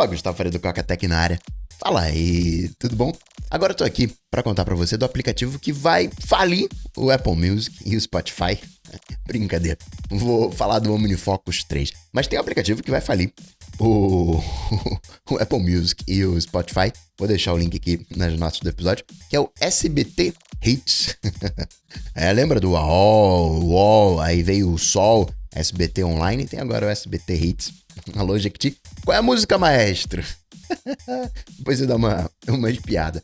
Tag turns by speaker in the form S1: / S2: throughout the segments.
S1: Opa, Gustavo Faria do Coca-Tech na área. Fala aí, tudo bom? Agora eu tô aqui pra contar pra você do aplicativo que vai falir o Apple Music e o Spotify. Brincadeira, vou falar do OmniFocus 3. Mas tem um aplicativo que vai falir o Apple Music e o Spotify. Vou deixar o link aqui nas notas do episódio, que é o SBT Hits. Lembra do UOL, aí veio o Sol, SBT Online, tem agora o SBT Hits. Alô, Jequiti. Qual é a música, maestro? Depois você dá uma espiada.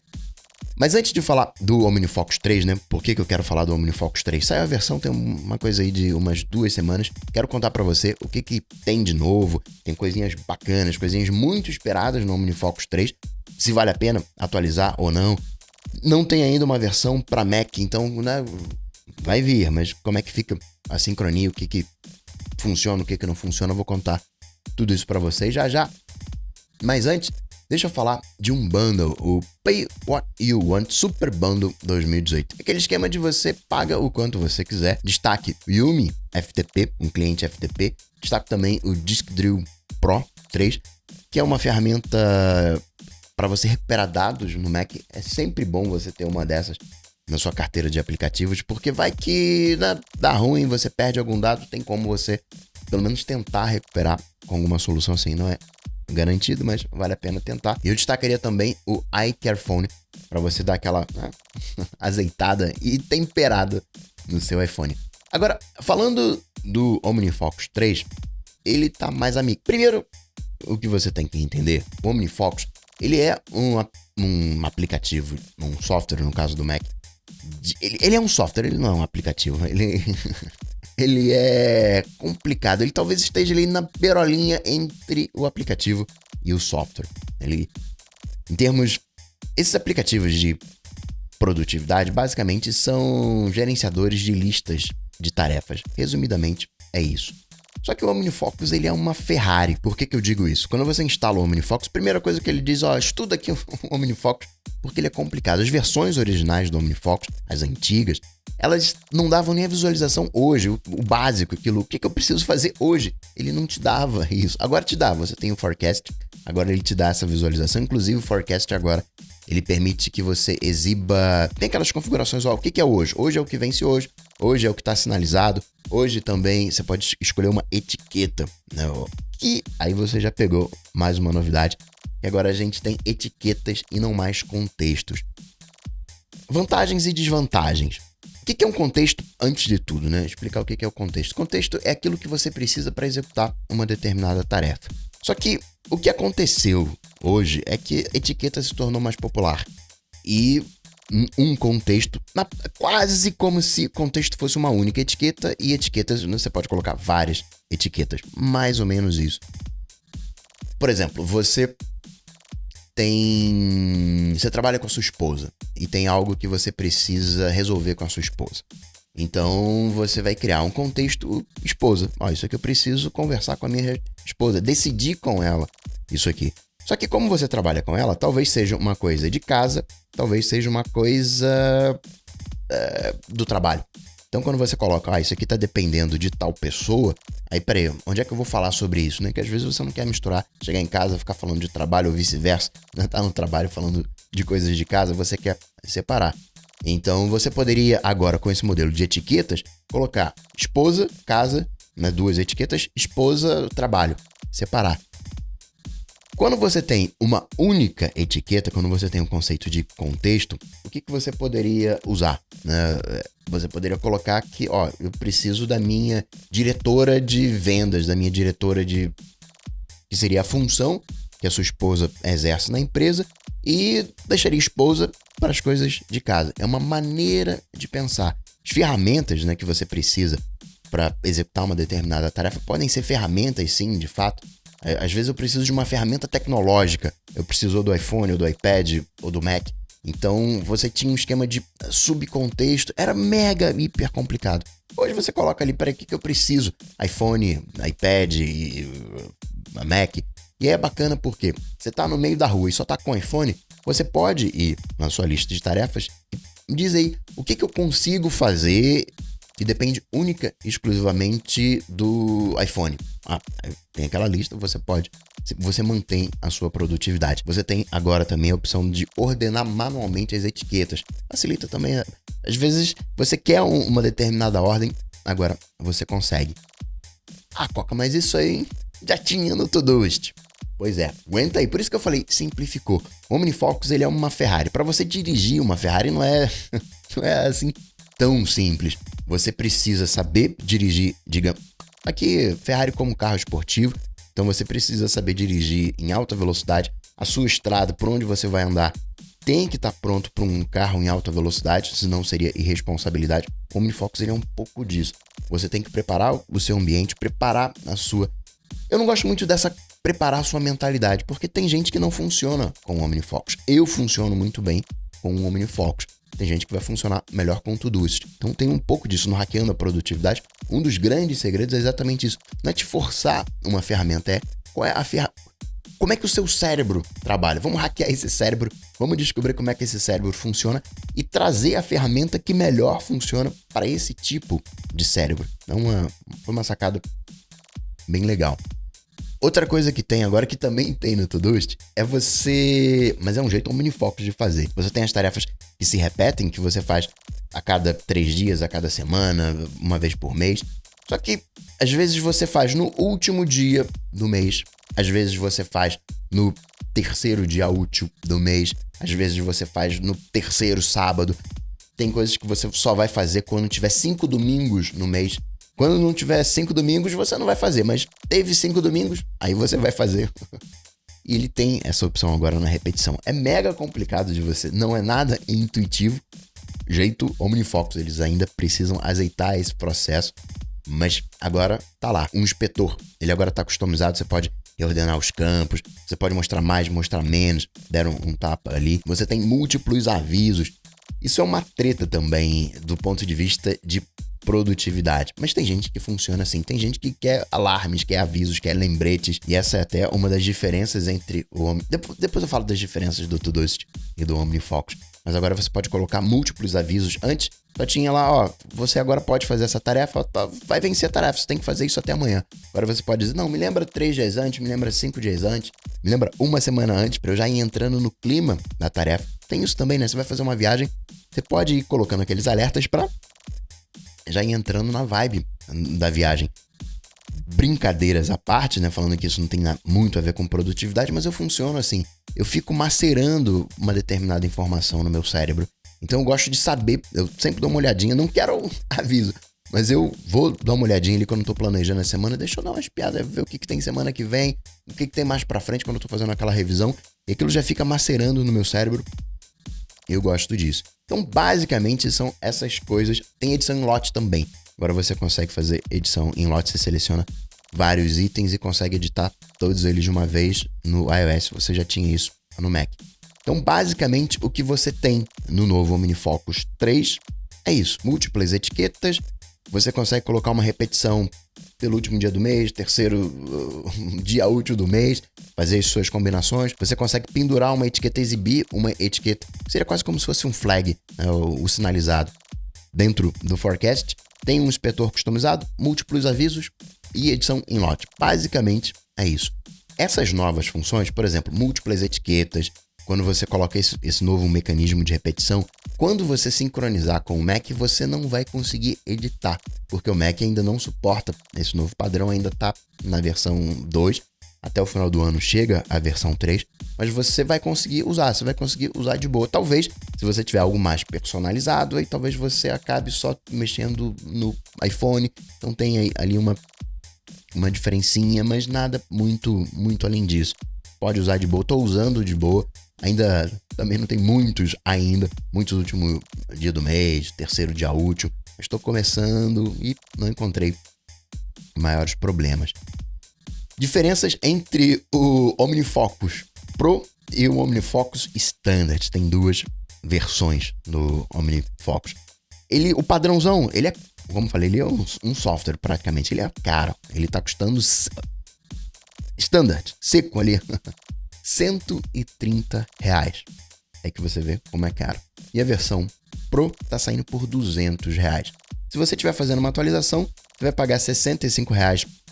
S1: Mas antes de falar do OmniFocus 3, né? Por que eu quero falar do OmniFocus 3? Saiu a versão, tem uma coisa aí de umas 2 semanas. Quero contar pra você o que tem de novo. Tem coisinhas bacanas, coisinhas muito esperadas no OmniFocus 3. Se vale a pena atualizar ou não. Não tem ainda uma versão pra Mac, então, né? Vai vir, mas como é que fica a sincronia, o que funciona, o que não funciona, eu vou contar tudo isso pra vocês já. Mas antes, deixa eu falar de um bundle, o Pay What You Want Super Bundle 2018. Aquele esquema de você paga o quanto você quiser. Destaque o Yumi FTP, um cliente FTP. Destaque também o Disk Drill Pro 3, que é uma ferramenta para você recuperar dados no Mac. É sempre bom você ter uma dessas na sua carteira de aplicativos, porque vai que dá ruim, você perde algum dado, tem como você pelo menos tentar recuperar com alguma solução assim, não é garantido, mas vale a pena tentar. E eu destacaria também o iCareFone, para você dar aquela azeitada e temperada no seu iPhone. Agora, falando do OmniFocus 3, ele tá mais amigo. Primeiro, o que você tem que entender, o OmniFocus, ele é um aplicativo, um software, no caso do Mac. Ele é um software, ele não é um aplicativo. Ele é complicado. Ele talvez esteja ali na beirolinha entre o aplicativo e o software. Esses aplicativos de produtividade, basicamente, são gerenciadores de listas de tarefas. Resumidamente, é isso. Só que o OmniFocus, ele é uma Ferrari. Por que eu digo isso? Quando você instala o OmniFocus, primeira coisa que ele diz, estuda aqui o OmniFocus, porque ele é complicado. As versões originais do OmniFocus, as antigas, elas não davam nem a visualização hoje, o básico, aquilo, o que eu preciso fazer hoje? Ele não te dava isso. Agora te dá, você tem o Forecast, agora ele te dá essa visualização. Inclusive o Forecast agora, ele permite que você exiba... Tem aquelas configurações, o que é hoje? Hoje é o que vence hoje é o que está sinalizado. Hoje também você pode escolher uma etiqueta, né? E aí você já pegou mais uma novidade. E agora a gente tem etiquetas e não mais contextos. Vantagens e desvantagens. O que é um contexto antes de tudo, né? Explicar o que é o contexto. Contexto é aquilo que você precisa para executar uma determinada tarefa. Só que o que aconteceu hoje é que etiqueta se tornou mais popular. E um contexto, quase como se contexto fosse uma única etiqueta, e etiquetas, você pode colocar várias etiquetas, mais ou menos isso. Por exemplo, você trabalha com a sua esposa e tem algo que você precisa resolver com a sua esposa. Então você vai criar um contexto esposa. Isso aqui eu preciso conversar com a minha esposa, decidir com ela isso aqui. Só que como você trabalha com ela, talvez seja uma coisa de casa, talvez seja uma coisa do trabalho. Então quando você coloca, isso aqui tá dependendo de tal pessoa, aí peraí, onde é que eu vou falar sobre isso, né? Que às vezes você não quer misturar, chegar em casa, ficar falando de trabalho ou vice-versa, né? Tá no trabalho falando de coisas de casa, você quer separar. Então você poderia agora, com esse modelo de etiquetas, colocar esposa, casa, né? 2 etiquetas, esposa, trabalho, separar. Quando você tem uma única etiqueta, quando você tem um conceito de contexto, o que você poderia usar, né? Você poderia colocar que, eu preciso da minha diretora de vendas, da minha diretora de... que seria a função que a sua esposa exerce na empresa, e deixaria esposa para as coisas de casa. É uma maneira de pensar. As ferramentas, né, que você precisa para executar uma determinada tarefa podem ser ferramentas, sim, de fato. Às vezes eu preciso de uma ferramenta tecnológica. Eu preciso do iPhone, ou do iPad, ou do Mac. Então você tinha um esquema de subcontexto. Era mega, hiper complicado. Hoje você coloca ali, para que eu preciso? iPhone, iPad e Mac. E aí é bacana porque você tá no meio da rua e só tá com o iPhone. Você pode ir na sua lista de tarefas e diz aí o que eu consigo fazer e depende única e exclusivamente do iPhone. Tem aquela lista, você mantém a sua produtividade. Você tem agora também a opção de ordenar manualmente as etiquetas. Facilita também. Às vezes você quer uma determinada ordem, agora você consegue. Coca, mas isso aí já tinha no Todoist. Pois é, aguenta aí. Por isso que eu falei, simplificou. O OmniFocus, ele é uma Ferrari. Para você dirigir uma Ferrari não é assim tão simples. Você precisa saber dirigir, digamos, aqui Ferrari como carro esportivo. Então você precisa saber dirigir em alta velocidade. A sua estrada, por onde você vai andar, tem que estar pronto para um carro em alta velocidade, senão seria irresponsabilidade. O OmniFocus, ele é um pouco disso. Você tem que preparar o seu ambiente, preparar a sua... Eu não gosto muito dessa preparar a sua mentalidade, porque tem gente que não funciona com o OmniFocus. Eu funciono muito bem com o OmniFocus. Tem gente que vai funcionar melhor com o Todoist. Então tem um pouco disso no Hackeando a Produtividade. Um dos grandes segredos é exatamente isso. Não é te forçar uma ferramenta, como é que o seu cérebro trabalha. Vamos hackear esse cérebro, vamos descobrir como é que esse cérebro funciona e trazer a ferramenta que melhor funciona para esse tipo de cérebro. Foi uma sacada bem legal. Outra coisa que tem agora, que também tem no Todoist, mas é um jeito OmniFocus de fazer. Você tem as tarefas que se repetem, que você faz a cada 3 dias, a cada semana, uma vez por mês. Só que, às vezes, você faz no último dia do mês. Às vezes, você faz no terceiro dia útil do mês. Às vezes, você faz no terceiro sábado. Tem coisas que você só vai fazer quando tiver 5 domingos no mês. Quando não tiver 5 domingos, você não vai fazer. Mas teve 5 domingos, aí você vai fazer. E ele tem essa opção agora na repetição. É mega complicado de você. Não é nada intuitivo. Jeito OmniFocus. Eles ainda precisam azeitar esse processo. Mas agora tá lá. Um inspetor. Ele agora tá customizado. Você pode reordenar os campos. Você pode mostrar mais, mostrar menos. Deram um tapa ali. Você tem múltiplos avisos. Isso é uma treta também do ponto de vista de produtividade. Mas tem gente que funciona assim. Tem gente que quer alarmes, quer avisos, quer lembretes. E essa é até uma das diferenças entre o... Depois eu falo das diferenças do Todoist e do OmniFocus. Mas agora você pode colocar múltiplos avisos. Antes só tinha lá, você agora pode fazer essa tarefa, vai vencer a tarefa, você tem que fazer isso até amanhã. Agora você pode dizer, não, me lembra 3 dias antes, me lembra 5 dias antes, me lembra uma semana antes, para eu já ir entrando no clima da tarefa. Tem isso também, né? Você vai fazer uma viagem, você pode ir colocando aqueles alertas para já ir entrando na vibe da viagem. Brincadeiras à parte, né? Falando que isso não tem muito a ver com produtividade, mas eu funciono assim. Eu fico macerando uma determinada informação no meu cérebro. Então eu gosto de saber, eu sempre dou uma olhadinha, não quero aviso, mas eu vou dar uma olhadinha ali quando eu tô planejando a semana, deixa eu dar uma espiada, ver o que tem semana que vem, o que tem mais pra frente quando eu tô fazendo aquela revisão, e aquilo já fica macerando no meu cérebro. Eu gosto disso. Então, basicamente, são essas coisas. Tem edição em lote também. Agora você consegue fazer edição em lote, você seleciona vários itens e consegue editar todos eles de uma vez no iOS. Você já tinha isso no Mac. Então, basicamente, o que você tem no novo OmniFocus 3 é isso. Múltiplas etiquetas. Você consegue colocar uma repetição pelo último dia do mês, terceiro dia útil do mês, fazer as suas combinações. Você consegue pendurar uma etiqueta, exibir uma etiqueta. Seria quase como se fosse um flag, né, o sinalizado. Dentro do Forecast, tem um inspetor customizado, múltiplos avisos e edição em lote. Basicamente, é isso. Essas novas funções, por exemplo, múltiplas etiquetas, quando você coloca esse novo mecanismo de repetição, quando você sincronizar com o Mac, você não vai conseguir editar, porque o Mac ainda não suporta esse novo padrão, ainda está na versão 2, até o final do ano chega a versão 3, mas você vai conseguir usar de boa. Talvez, se você tiver algo mais personalizado, aí talvez você acabe só mexendo no iPhone, então tem ali uma diferencinha, mas nada muito, muito além disso. Pode usar de boa, tô usando de boa. Ainda também não tem muitos último dia do mês, terceiro dia útil. Estou começando e não encontrei maiores problemas. Diferenças entre o OmniFocus Pro e o OmniFocus Standard. Tem 2 versões do OmniFocus. O padrãozão, ele é, como eu falei, ele é um software praticamente. Ele é caro. Ele tá custando Standard, seco ali, R$130. É que você vê como é caro. E a versão Pro tá saindo por R$200. Se você estiver fazendo uma atualização, você vai pagar R$ 65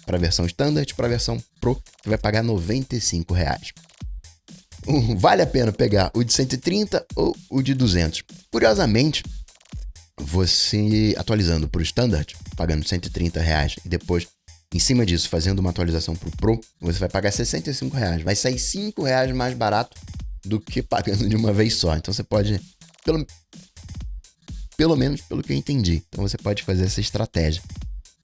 S1: para a versão Standard, para a versão Pro, você vai pagar R$ 95. Vale a pena pegar o de 130 ou o de 200? Curiosamente, você atualizando para o Standard, pagando R$ 130 e depois, em cima disso, fazendo uma atualização para o Pro, você vai pagar R$ 65. Vai sair R$ 5 mais barato do que pagando de uma vez só. Então você pode, pelo menos pelo que eu entendi, então você pode fazer essa estratégia.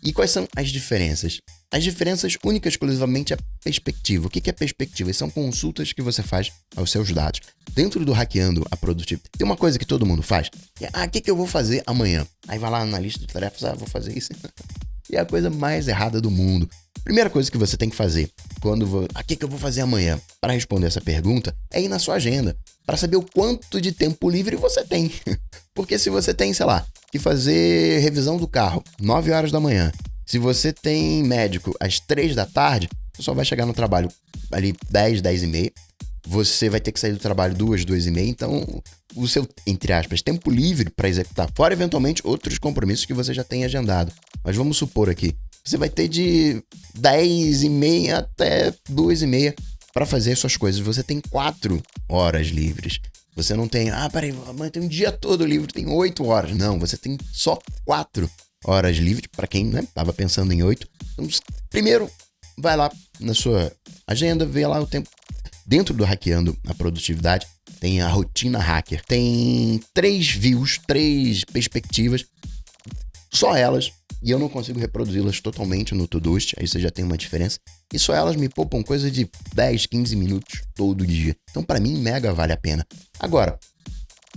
S1: E quais são as diferenças? As diferenças únicas exclusivamente é perspectiva. O que é perspectiva? São consultas que você faz aos seus dados. Dentro do Hackeando a Produtividade, tem uma coisa que todo mundo faz, que é, o que eu vou fazer amanhã? Aí vai lá na lista de tarefas, vou fazer isso. E é a coisa mais errada do mundo. Primeira coisa que você tem que fazer quando o que eu vou fazer amanhã? Para responder essa pergunta, é ir na sua agenda, para saber o quanto de tempo livre você tem. Porque se você tem, sei lá, que fazer revisão do carro 9 horas da manhã, se você tem médico às 3 da tarde, você só vai chegar no trabalho ali 10, 10 e meia, você vai ter que sair do trabalho 2, 2 e meia, então o seu, entre aspas, tempo livre para executar, fora eventualmente outros compromissos que você já tem agendado. Mas vamos supor aqui, você vai ter de 10 e meia até 2 e meia para fazer suas coisas. Você tem 4 horas livres. Você não tem, peraí, amanhã tem um dia todo livre, tem 8 horas. Não, você tem só 4 horas livres, para quem estava pensando em 8. Então, primeiro, vai lá na sua agenda, vê lá o tempo. Dentro do Hackeando a Produtividade, tem a rotina hacker. Tem 3 views, 3 perspectivas, só elas, e eu não consigo reproduzi-las totalmente no Todoist, aí você já tem uma diferença. E só elas me poupam coisa de 10, 15 minutos todo dia. Então, para mim, mega vale a pena. Agora,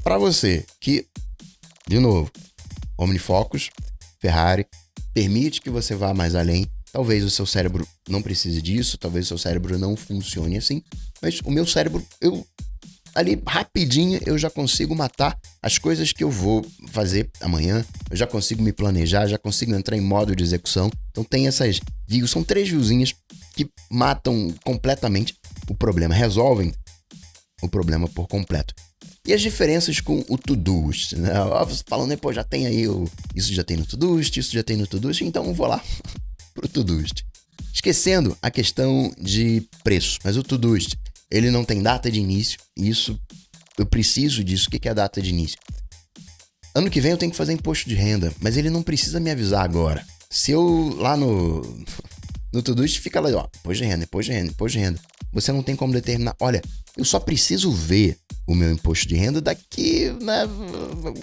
S1: para você que, de novo, OmniFocus, Ferrari, permite que você vá mais além. Talvez o seu cérebro não precise disso, talvez o seu cérebro não funcione assim, mas o meu cérebro, ali rapidinho eu já consigo matar as coisas que eu vou fazer amanhã, eu já consigo me planejar, já consigo entrar em modo de execução. Então tem essas views, são 3 viewzinhas que matam completamente o problema, resolvem o problema por completo. E as diferenças com o Todoist, né? Falando, já tem aí, isso já tem no Todoist, isso já tem no Todoist, então eu vou lá pro Todoist. Esquecendo a questão de preço, mas o Todoist, ele não tem data de início, isso, eu preciso disso. O que é a data de início? Ano que vem eu tenho que fazer imposto de renda, mas ele não precisa me avisar agora. Se eu lá no Todoist fica lá, imposto de renda. Você não tem como determinar, olha, eu só preciso ver o meu imposto de renda daqui,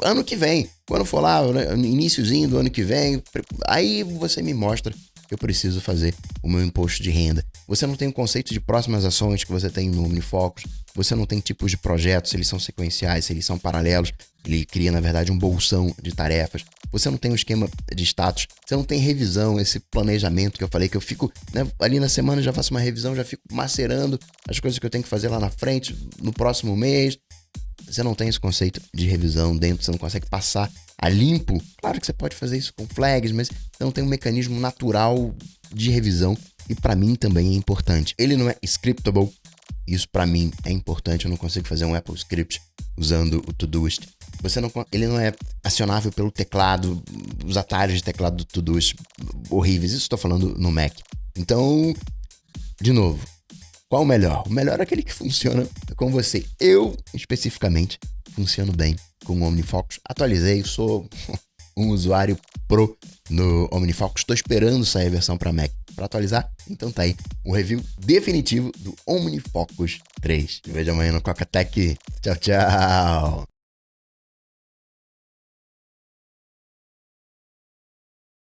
S1: ano que vem. Quando for lá, iniciozinho do ano que vem, aí você me mostra que eu preciso fazer o meu imposto de renda. Você não tem o conceito de próximas ações que você tem no OmniFocus. Você não tem tipos de projetos, se eles são sequenciais, se eles são paralelos. Ele cria, na verdade, um bolsão de tarefas. Você não tem um esquema de status. Você não tem revisão, esse planejamento que eu falei, que eu fico, ali na semana já faço uma revisão, já fico macerando as coisas que eu tenho que fazer lá na frente, no próximo mês. Você não tem esse conceito de revisão dentro, você não consegue passar a limpo. Claro que você pode fazer isso com flags, mas você não tem um mecanismo natural de revisão, e para mim também é importante. Ele não é scriptable, isso para mim é importante, eu não consigo fazer um Apple Script usando o Todoist. Ele não é acionável pelo teclado, os atalhos de teclado do Todoist horríveis, isso estou falando no Mac. Então, de novo, qual o melhor? O melhor é aquele que funciona com você. Eu, especificamente, funciono bem com o OmniFocus. Atualizei, sou um usuário pro no OmniFocus. Estou esperando sair a versão para Mac para atualizar. Então tá aí, um review definitivo do OmniFocus 3. Te vejo amanhã no Coca Tech. Tchau, tchau!